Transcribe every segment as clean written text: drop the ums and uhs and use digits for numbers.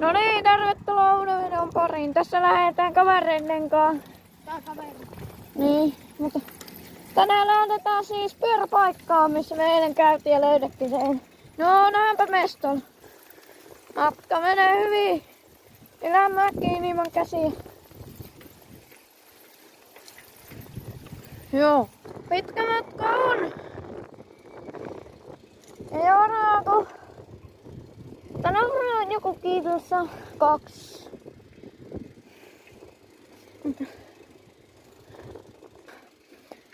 No niin, tervetuloa uuden videon pariin. Tässä lähdetään kavereiden kanssa. Tää kaveri. Niin, mutta tänään lähdetään siis pyöräpaikkaan, missä me eilen käytiin ja löydettiin sen. No, näinpä mestolla. Matka menee hyvin. Ylämäkiin ilman käsiä. Joo. Pitkä matka on. Ei varaa, kun tänä on joku kiitossa 2.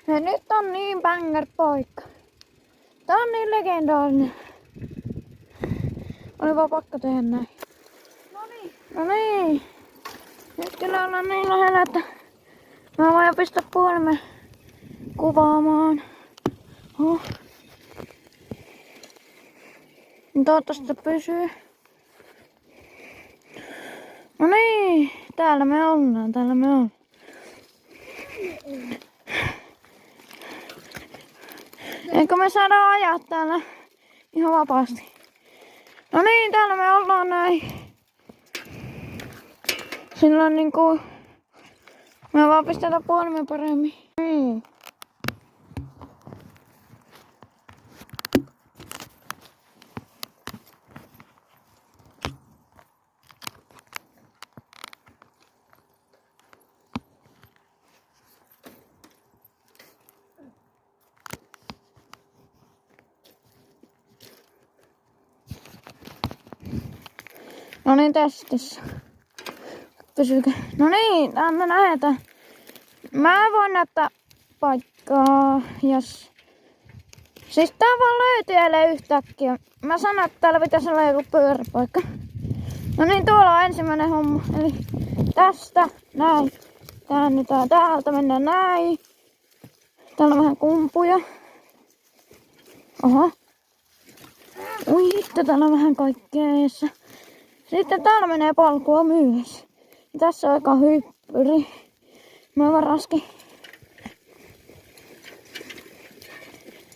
Ja nyt on niin banger paikka. Tää on niin legendaarinen. Oli vaan pakko tehdä näin. No niin. Nyt kyllä ollaan niin lähellä, että mä voin jo pistää puhelimen kuvaamaan. Oh. Toivottavasti se pysyy. No niin, täällä me ollaan. Eikö me saada ajaa täällä ihan vapaasti? No niin, täällä me ollaan näin. Silloin niinku me vaan pistetään puhelimen paremmin. Niin. No niin, tässä. Pysyykö? No niin, me lähdetään. Mä voin näyttää paikkaa, jos... Siis tää vaan löytyy eilen yhtäkkiä. Mä sanon, että täällä pitäisi olla joku pyöräpaikka. No niin, tuolla on ensimmäinen homma. Eli tästä, näin. Käännytään täältä, mennään näin. Täällä on vähän kumpuja. Oho. Ui, täällä on vähän kaikkea eessä. Sitten täällä menee polkua myös. Ja tässä on aika hyppyri. Mä varaskin.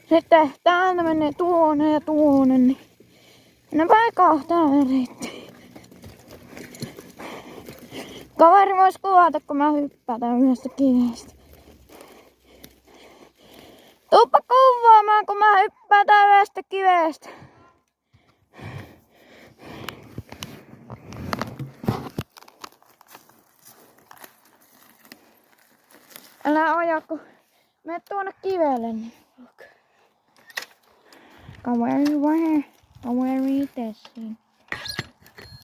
Sitten täältä menee tuonne ja tuonne. Niin mennäänpä kahtaan riitti. Kaveri vois kuvata, kun mä hyppätän yhdestä kivestä. Tuuppa kuvaamaan, kun mä hyppätän yhdestä kivestä. Älä aja, kun mene tuonne kivelle. Niin. Kaveri testiin.